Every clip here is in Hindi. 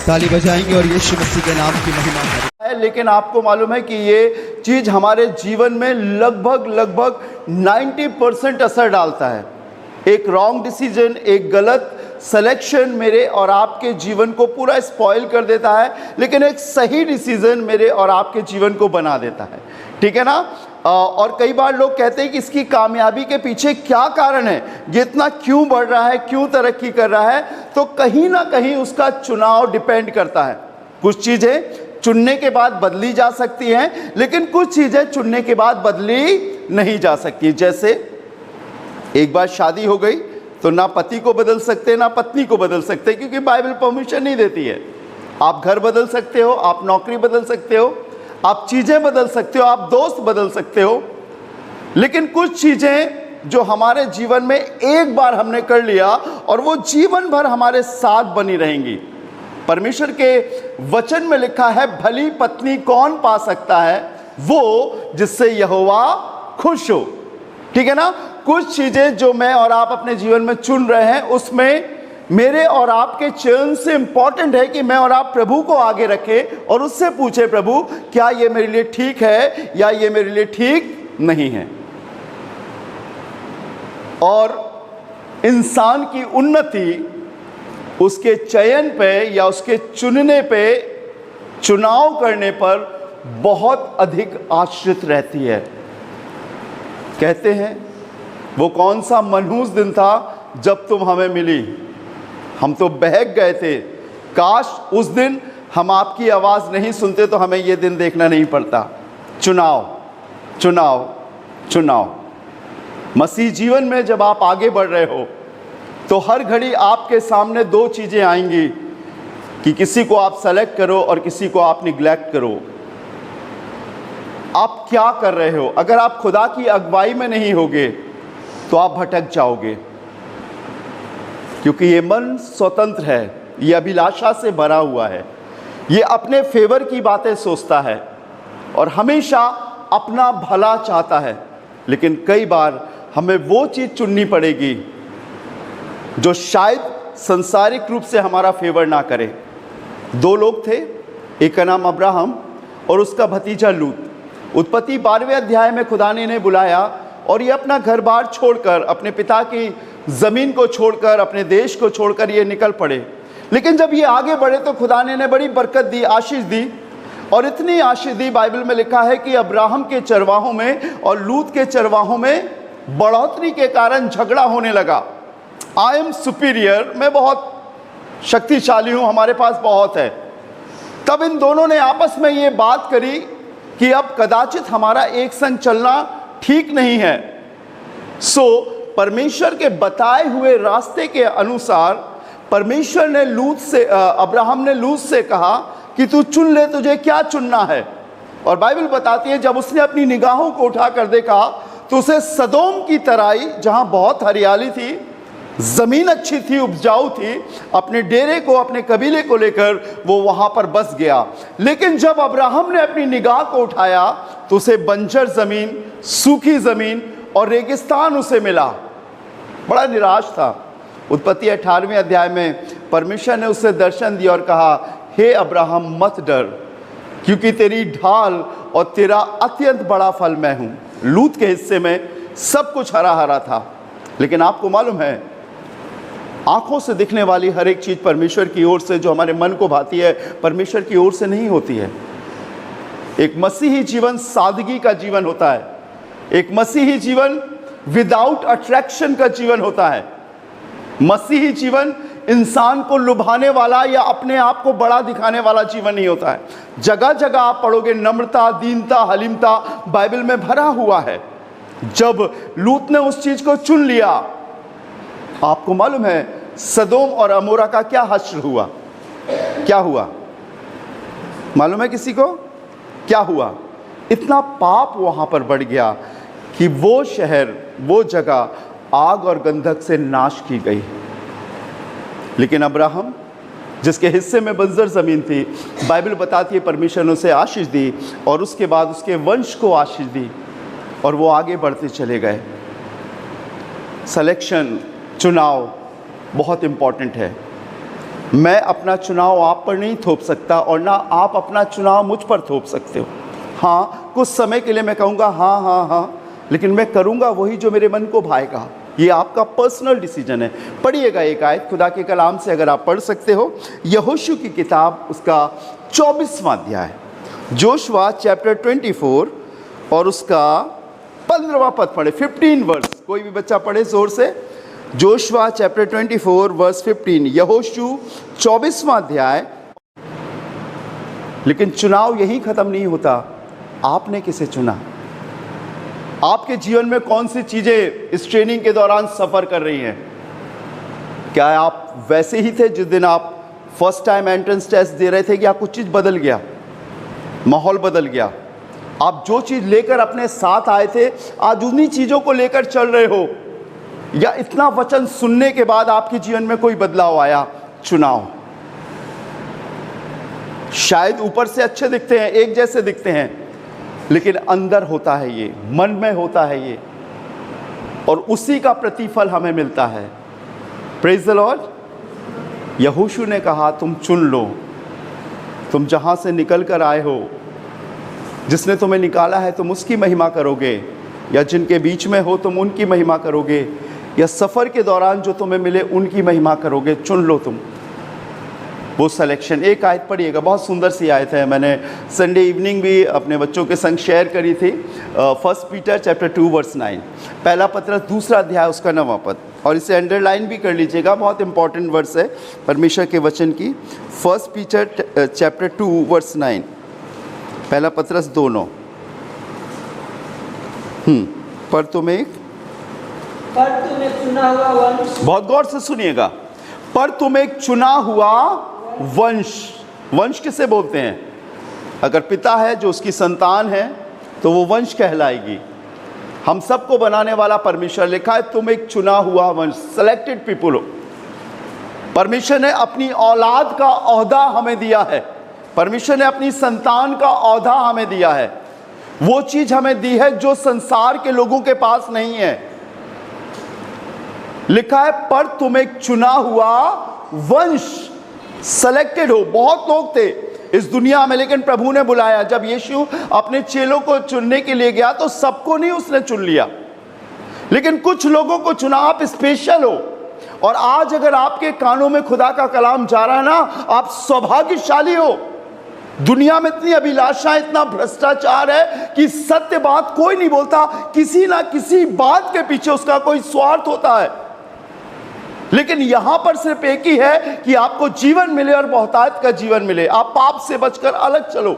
ताली बजाएंगे और यीशु मसीह के नाम की महिमा करें। लेकिन आपको मालूम है कि ये चीज़ हमारे जीवन में लगभग 90% असर डालता है। एक रॉन्ग डिसीजन, एक गलत सिलेक्शन मेरे और आपके जीवन को पूरा स्पॉइल कर देता है, लेकिन एक सही डिसीजन मेरे और आपके जीवन को बना देता है। ठीक है ना। और कई बार लोग कहते हैं कि इसकी कामयाबी के पीछे क्या कारण है, ये इतना क्यों बढ़ रहा है, क्यों तरक्की कर रहा है। तो कहीं ना कहीं उसका चुनाव डिपेंड करता है। कुछ चीज़ें चुनने के बाद बदली जा सकती हैं, लेकिन कुछ चीज़ें चुनने के बाद बदली नहीं जा सकती। जैसे एक बार शादी हो गई तो ना पति को बदल सकते ना पत्नी को बदल सकते, क्योंकि बाइबल परमिशन नहीं देती है। आप घर बदल सकते हो, आप नौकरी बदल सकते हो, आप चीज़ें बदल सकते हो, आप दोस्त बदल सकते हो, लेकिन कुछ चीज़ें जो हमारे जीवन में एक बार हमने कर लिया और वो जीवन भर हमारे साथ बनी रहेंगी। परमेश्वर के वचन में लिखा है, भली पत्नी कौन पा सकता है, वो जिससे यहोवा खुश हो। ठीक है ना। कुछ चीज़ें जो मैं और आप अपने जीवन में चुन रहे हैं, उसमें मेरे और आपके चयन से इंपॉर्टेंट है कि मैं और आप प्रभु को आगे रखें और उससे पूछे, प्रभु क्या ये मेरे लिए ठीक है या ये मेरे लिए ठीक नहीं है। और इंसान की उन्नति उसके चयन पे या उसके चुनने पे, चुनाव करने पर बहुत अधिक आश्रित रहती है। कहते हैं वो कौन सा मनहूस दिन था जब तुम हमें मिली, हम तो बहक गए थे, काश उस दिन हम आपकी आवाज़ नहीं सुनते तो हमें ये दिन देखना नहीं पड़ता। चुनाव चुनाव चुनाव। मसीह जीवन में जब आप आगे बढ़ रहे हो तो हर घड़ी आपके सामने दो चीज़ें आएंगी कि किसी को आप सेलेक्ट करो और किसी को आप निग्लेक्ट करो। आप क्या कर रहे हो? अगर आप खुदा की अगुवाई में नहीं होगे तो आप भटक जाओगे, क्योंकि ये मन स्वतंत्र है, ये अभिलाषा से भरा हुआ है, ये अपने फेवर की बातें सोचता है और हमेशा अपना भला चाहता है। लेकिन कई बार हमें वो चीज़ चुननी पड़ेगी जो शायद संसारिक रूप से हमारा फेवर ना करे। दो लोग थे, एक का नाम अब्राहम और उसका भतीजा लूत। उत्पत्ति 12वें अध्याय में खुदा ने इन्हें बुलाया और ये अपना घर बार छोड़कर, अपने पिता की ज़मीन को छोड़कर, अपने देश को छोड़कर ये निकल पड़े। लेकिन जब ये आगे बढ़े तो खुदा ने इन्हें बड़ी बरकत दी, आशीष दी, और इतनी आशीष दी, बाइबल में लिखा है कि अब्राहम के चरवाहों में और लूत के चरवाहों में बढ़ोतरी के कारण झगड़ा होने लगा। आई एम सुपीरियर, मैं बहुत शक्तिशाली हूँ, हमारे पास बहुत है। तब इन दोनों ने आपस में ये बात करी कि अब कदाचित हमारा एक संग चलना ठीक नहीं है। सो परमेश्वर के बताए हुए रास्ते के अनुसार परमेश्वर ने अब्राहम ने लूत से कहा कि तू चुन ले, तुझे क्या चुनना है। और बाइबल बताती है जब उसने अपनी निगाहों को उठा कर देखा तो उसे सदोम की तराई, जहां बहुत हरियाली थी, ज़मीन अच्छी थी, उपजाऊ थी, अपने डेरे को, अपने कबीले को लेकर वो वहाँ पर बस गया। लेकिन जब अब्राहम ने अपनी निगाह को उठाया तो उसे बंजर ज़मीन, सूखी ज़मीन और रेगिस्तान उसे मिला। बड़ा निराश था। उत्पत्ति 18वें अध्याय में परमेश्वर ने उसे दर्शन दिया और कहा, हे अब्राहम मत डर, क्योंकि तेरी ढाल और तेरा अत्यंत बड़ा फल मैं हूँ। लूत के हिस्से में सब कुछ हरा हरा था, लेकिन आपको मालूम है आंखों से दिखने वाली हर एक चीज़ परमेश्वर की ओर से, जो हमारे मन को भाती है, परमेश्वर की ओर से नहीं होती है। एक मसीही जीवन सादगी का जीवन होता है। एक मसीही जीवन विदाउट अट्रैक्शन का जीवन होता है। मसीही जीवन इंसान को लुभाने वाला या अपने आप को बड़ा दिखाने वाला जीवन नहीं होता है। जगह जगह आप पढ़ोगे नम्रता, दीनता, हलीमता बाइबल में भरा हुआ है। जब लूत ने उस चीज़ को चुन लिया, आपको मालूम है सदोम और अमोरा का क्या हश्र हुआ? क्या हुआ मालूम है किसी को? क्या हुआ? इतना पाप वहां पर बढ़ गया कि वो शहर, वो जगह आग और गंधक से नाश की गई। लेकिन अब्राहम, जिसके हिस्से में बंजर ज़मीन थी, बाइबल बताती है परमेश्वर ने उसे आशीष दी और उसके बाद उसके वंश को आशीष दी और वो आगे बढ़ते चले गए। सिलेक्शन, चुनाव बहुत इम्पॉर्टेंट है। मैं अपना चुनाव आप पर नहीं थोप सकता और ना आप अपना चुनाव मुझ पर थोप सकते हो। हाँ, कुछ समय के लिए मैं कहूँगा हाँ हाँ हाँ, लेकिन मैं करूँगा वही जो मेरे मन को भाएगा। ये आपका पर्सनल डिसीजन है। पढ़िएगा एक आयत खुदा के कलाम से, अगर आप पढ़ सकते हो, यहोशू की किताब उसका 24वां अध्याय, जोशुआ चैप्टर 24 और उसका 15वां पद पढ़े, 15 वर्स। कोई भी बच्चा पढ़े जोर से। जोशुआ चैप्टर 24 वर्स 15, यहोशू 24वां अध्याय। लेकिन चुनाव यही खत्म नहीं होता। आपने किसे चुना? आपके जीवन में कौन सी चीजें इस ट्रेनिंग के दौरान सफर कर रही हैं? क्या आप वैसे ही थे जिस दिन आप फर्स्ट टाइम एंट्रेंस टेस्ट दे रहे थे, कि कुछ चीज बदल गया, माहौल बदल गया? आप जो चीज लेकर अपने साथ आए थे, आज उन्हीं चीजों को लेकर चल रहे हो, या इतना वचन सुनने के बाद आपके जीवन में कोई बदलाव आया? चुनाव। शायद ऊपर से अच्छे दिखते हैं, एक जैसे दिखते हैं, लेकिन अंदर होता है ये, मन में होता है ये, और उसी का प्रतिफल हमें मिलता है। Praise the Lord. यहोशू ने कहा तुम चुन लो, तुम जहां से निकल कर आए हो, जिसने तुम्हें निकाला है तुम उसकी महिमा करोगे, या जिनके बीच में हो तुम उनकी महिमा करोगे, या सफ़र के दौरान जो तुम्हें मिले उनकी महिमा करोगे। चुन लो तुम वो सिलेक्शन। एक आयत पढ़िएगा, बहुत सुंदर सी आयत है, मैंने संडे इवनिंग भी अपने बच्चों के संग शेयर करी थी। 1 पीटर चैप्टर 2 वर्स 9, पहला पत्रस 2 अध्याय उसका 9वां पद, और इसे अंडरलाइन भी कर लीजिएगा, बहुत इंपॉर्टेंट वर्स है परमेश्वर के वचन की। 1 पीटर चैप्टर 2 वर्स 9, पहला पत्रस 2:9। पर तुम एक चुना हुआ वंश, बहुत गौर से सुनिएगा, पर तुम एक चुना हुआ वंश। वंश किसे बोलते हैं? अगर पिता है जो उसकी संतान है तो वो वंश कहलाएगी। हम सबको बनाने वाला परमेश्वर, लिखा है तुम एक चुना हुआ वंश, सेलेक्टेड पीपुल हो। परमेश्वर ने अपनी औलाद का ओहदा हमें दिया है, परमेश्वर ने अपनी संतान का ओहदा हमें दिया है। वो चीज हमें दी है जो संसार के लोगों के पास नहीं है। लिखा है पर तुम एक चुना हुआ वंश, सेलेक्टेड हो। बहुत लोग थे इस दुनिया में, लेकिन प्रभु ने बुलाया। जब यीशु अपने चेलों को चुनने के लिए गया तो सबको नहीं उसने चुन लिया, लेकिन कुछ लोगों को चुना। आप स्पेशल हो, और आज अगर आपके कानों में खुदा का कलाम जा रहा है ना, आप सौभाग्यशाली हो। दुनिया में इतनी अभिलाषा, इतना भ्रष्टाचार है कि सत्य बात कोई नहीं बोलता, किसी ना किसी बात के पीछे उसका कोई स्वार्थ होता है। लेकिन यहां पर सिर्फ एक ही है कि आपको जीवन मिले और बहुतायत का जीवन मिले, आप पाप से बचकर अलग चलो।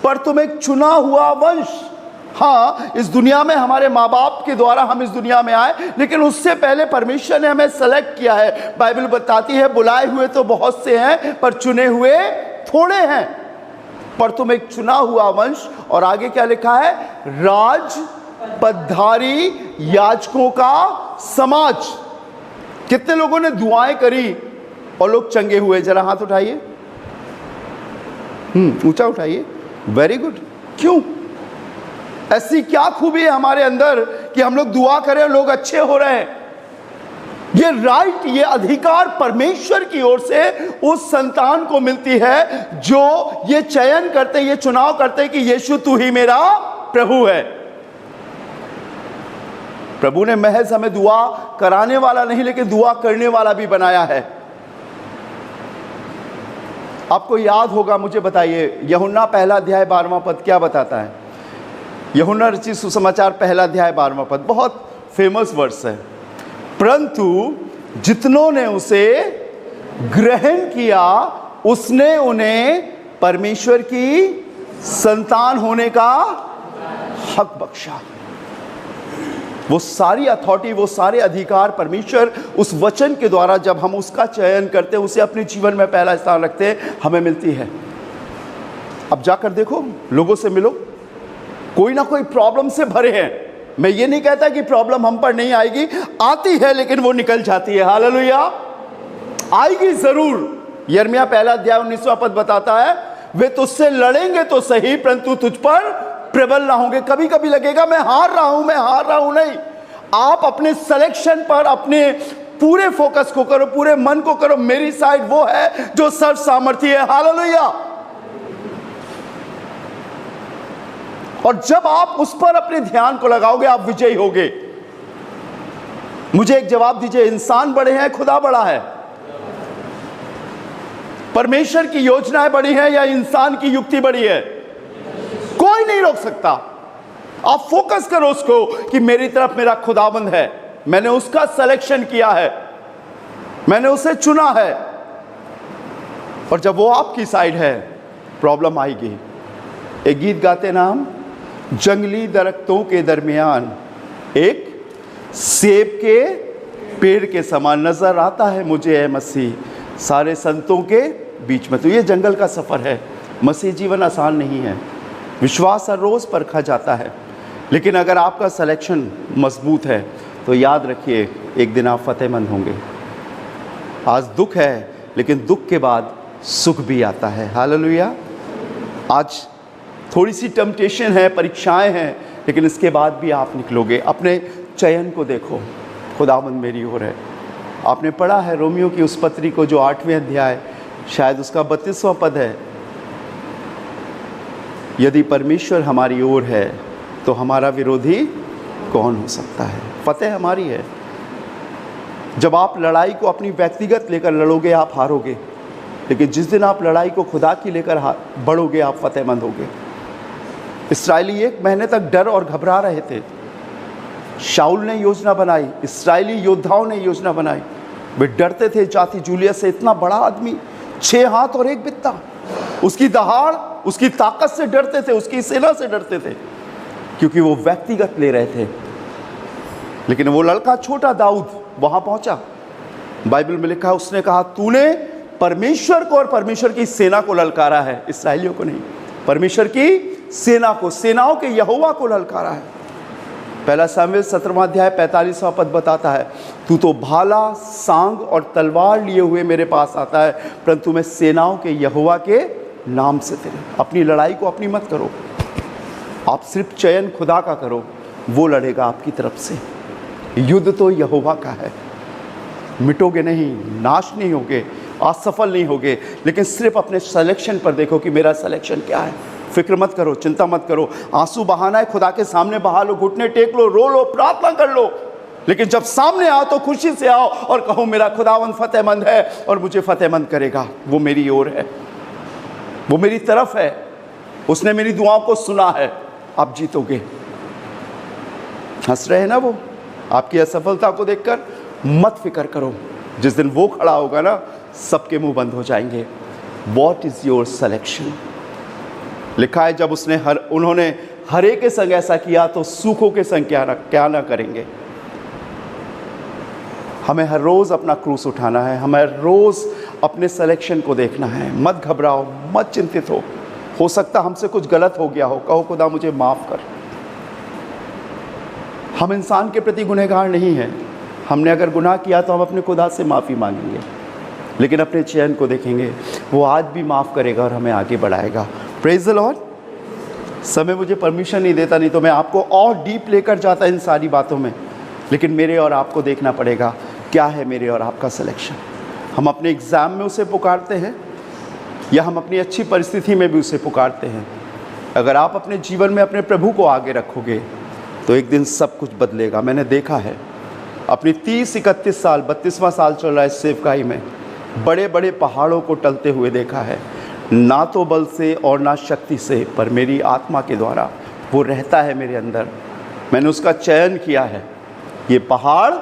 पर तुम एक चुना हुआ वंश। हाँ, इस दुनिया में हमारे माँ बाप के द्वारा हम इस दुनिया में आए, लेकिन उससे पहले परमेश्वर ने हमें सेलेक्ट किया है। बाइबल बताती है बुलाए हुए तो बहुत से हैं पर चुने हुए थोड़े हैं। पर तुम एक चुना हुआ वंश, और आगे क्या लिखा है? राज पद्धारी याजकों का समाज। कितने लोगों ने दुआएं करी और लोग चंगे हुए? जरा हाथ उठाइए, ऊंचा उठाइए। Very good. क्यों? ऐसी क्या खूबी है हमारे अंदर कि हम लोग दुआ करें और लोग अच्छे हो रहे हैं? ये राइट, ये अधिकार परमेश्वर की ओर से उस संतान को मिलती है जो ये चयन करते, ये चुनाव करते कि यीशु तू ही मेरा प्रभु है। प्रभु ने महज हमें दुआ कराने वाला नहीं, लेकिन दुआ करने वाला भी बनाया है। आपको याद होगा, मुझे बताइए, यूहन्ना पहला अध्याय 12वां पद क्या बताता है? यूहन्ना रचित सुसमाचार पहला अध्याय 12वां पद, बहुत फेमस वर्स है। परंतु जितनों ने उसे ग्रहण किया उसने उन्हें परमेश्वर की संतान होने का हक बख्शा। वो सारी अथॉरिटी, वो सारे अधिकार परमेश्वर उस वचन के द्वारा, जब हम उसका चयन करते हैं, उसे अपने जीवन में पहला स्थान रखते हैं, हमें मिलती है। अब जाकर देखो, लोगों से मिलो, कोई ना कोई प्रॉब्लम से भरे हैं। मैं ये नहीं कहता कि प्रॉब्लम हम पर नहीं आएगी, आती है, लेकिन वो निकल जाती है। हालेलुया। आएगी जरूर। यिर्मयाह पहला अध्याय 19वां पद बताता है, वे तुझसे लड़ेंगे तो सही, परंतु तुझ पर प्रबल ना होंगे। कभी कभी लगेगा मैं हार रहा हूं, मैं हार रहा हूं। नहीं, आप अपने सिलेक्शन पर, अपने पूरे फोकस को करो, पूरे मन को करो, मेरी साइड वो है जो सर्व सामर्थी है। हालेलुया। और जब आप उस पर अपने ध्यान को लगाओगे, आप विजयी होगे। मुझे एक जवाब दीजिए, इंसान बड़े हैं, खुदा बड़ा है? परमेश्वर की योजनाएं बड़ी हैं या इंसान की युक्ति बड़ी है? कोई नहीं रोक सकता। आप फोकस करो उसको कि मेरी तरफ मेरा खुदाबंद है, मैंने उसका सिलेक्शन किया है, मैंने उसे चुना है। और जब वो आपकी साइड है, प्रॉब्लम आएगी। एक गीत गाते नाम, जंगली दरख्तों के दरमियान एक सेब के पेड़ के समान नजर आता है मुझे ए मसीह, सारे संतों के बीच में। तो ये जंगल का सफर है। मसीह जीवन आसान नहीं है, विश्वास हर रोज परखा जाता है। लेकिन अगर आपका सिलेक्शन मजबूत है तो याद रखिए, एक दिन आप फतेहमंद होंगे। आज दुख है, लेकिन दुख के बाद सुख भी आता है। हालेलुया। आज थोड़ी सी टेम्पटेशन है, परीक्षाएं हैं, लेकिन इसके बाद भी आप निकलोगे। अपने चयन को देखो, खुदावंद मेरी ओर है। आपने पढ़ा है रोमियो की उस पत्री को, जो 8वें अध्याय, शायद उसका 32वां पद है, यदि परमेश्वर हमारी ओर है तो हमारा विरोधी कौन हो सकता है। फतेह हमारी है। जब आप लड़ाई को अपनी व्यक्तिगत लेकर लड़ोगे, आप हारोगे, लेकिन जिस दिन आप लड़ाई को खुदा की लेकर बढ़ोगे, आप फतेहमंद होगे। इस्राएली 1 महीने तक डर और घबरा रहे थे। शाऊल ने योजना बनाई, इस्राएली योद्धाओं ने योजना बनाई, वे डरते थे जाति जूलियस से। इतना बड़ा आदमी, 6 हाथ और 1 बित्ता, उसकी दहाड़, उसकी ताकत से डरते थे, उसकी सेना से डरते थे, क्योंकि वो व्यक्तिगत ले रहे थे। लेकिन वो लड़का छोटा दाऊद वहां पहुंचा। बाइबल में लिखा है, उसने कहा, तूने परमेश्वर को और परमेश्वर की सेना को ललकारा है, इस्राएलियों को नहीं, परमेश्वर की सेना को, सेनाओं के यहोवा को ललकारा है। पहला सामुएल 17वां अध्याय 45वां पद बताता है, तू तो भाला, सांग और तलवार लिए हुए मेरे पास आता है, परंतु मैं सेनाओं के यहोवा के नाम से तेरे। अपनी लड़ाई को अपनी मत करो, आप सिर्फ चयन खुदा का करो, वो लड़ेगा आपकी तरफ से। युद्ध तो यहोवा का है। मिटोगे नहीं, नाश नहीं होगे, असफल नहीं होगे, लेकिन सिर्फ अपने सिलेक्शन पर देखो कि मेरा सिलेक्शन क्या है। फिक्र मत करो, चिंता मत करो। आंसू बहाना है, खुदा के सामने बहा लो, घुटने टेक लो, रो लो, प्रार्थना कर लो, लेकिन जब सामने आओ तो खुशी से आओ और कहो, मेरा खुदावंद फतेहमंद है और मुझे फतेहमंद करेगा। वो मेरी ओर है, वो मेरी तरफ है, उसने मेरी दुआओं को सुना है। आप जीतोगे। हंस रहे हैं ना वो आपकी असफलता को देखकर? मत फिक्र करो, जिस दिन वो खड़ा होगा ना, सबके मुंह बंद हो जाएंगे। What is your selection? लिखा है, जब उन्होंने हरे के संग ऐसा किया तो सूखों के संग क्या ना करेंगे। हमें हर रोज अपना क्रूस उठाना है, हमें हर रोज अपने सिलेक्शन को देखना है। मत घबराओ, मत चिंतित हो सकता हमसे कुछ गलत हो गया हो, कहो खुदा मुझे माफ कर। हम इंसान के प्रति गुनहगार नहीं हैं। हमने अगर गुनाह किया तो हम अपने खुदा से माफ़ी मांगेंगे, लेकिन अपने चयन को देखेंगे, वो आज भी माफ़ करेगा और हमें आगे बढ़ाएगा। Praise the Lord. समय मुझे परमिशन नहीं देता, नहीं तो मैं आपको और डीप लेकर जाता इन सारी बातों में, लेकिन मेरे और आपको देखना पड़ेगा क्या है मेरे और आपका सिलेक्शन। हम अपने एग्ज़ाम में उसे पुकारते हैं या हम अपनी अच्छी परिस्थिति में भी उसे पुकारते हैं। अगर आप अपने जीवन में अपने प्रभु को आगे रखोगे तो एक दिन सब कुछ बदलेगा। मैंने देखा है अपनी 30-31 साल, 32वां साल चल रहा है इस सेवकाई में, बड़े बड़े पहाड़ों को टलते हुए देखा है, ना तो बल से और ना शक्ति से, पर मेरी आत्मा के द्वारा वो रहता है मेरे अंदर। मैंने उसका चयन किया है, ये पहाड़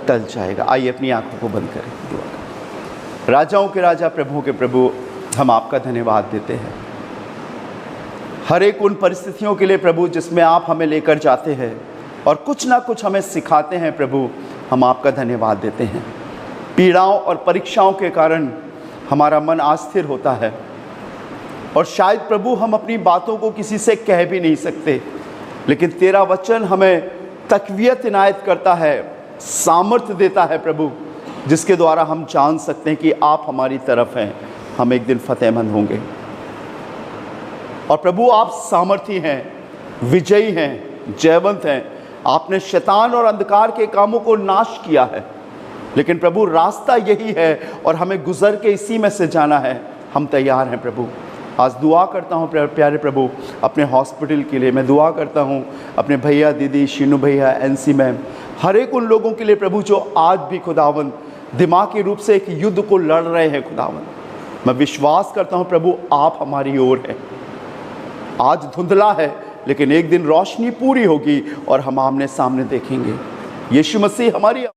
टल जाएगा। आइए अपनी आंखों को बंद करें, दुआ करें। राजाओं के राजा, प्रभुओं के प्रभु, हम आपका धन्यवाद देते हैं हर एक उन परिस्थितियों के लिए प्रभु जिसमें आप हमें लेकर जाते हैं और कुछ ना कुछ हमें सिखाते हैं। प्रभु हम आपका धन्यवाद देते हैं। पीड़ाओं और परीक्षाओं के कारण हमारा मन अस्थिर होता है और शायद प्रभु हम अपनी बातों को किसी से कह भी नहीं सकते, लेकिन तेरा वचन हमें तकवीयत इनायत करता है, सामर्थ्य देता है प्रभु, जिसके द्वारा हम जान सकते हैं कि आप हमारी तरफ हैं, हम एक दिन फतेहमंद होंगे। और प्रभु आप सामर्थी हैं, विजयी हैं, जयवंत हैं। आपने शैतान और अंधकार के कामों को नाश किया है। लेकिन प्रभु रास्ता यही है और हमें गुजर के इसी में से जाना है। हम तैयार हैं प्रभु। आज दुआ करता हूँ प्यारे प्रभु अपने हॉस्पिटल के लिए। मैं दुआ करता हूँ अपने भैया दीदी, शीनू भैया, एनसी मैम, हर एक उन लोगों के लिए प्रभु जो आज भी खुदावन दिमागी रूप से एक युद्ध को लड़ रहे हैं खुदावन। मैं विश्वास करता हूँ प्रभु आप हमारी ओर हैं। आज धुंधला है लेकिन एक दिन रोशनी पूरी होगी और हम आमने सामने देखेंगे। यीशु मसीह हमारी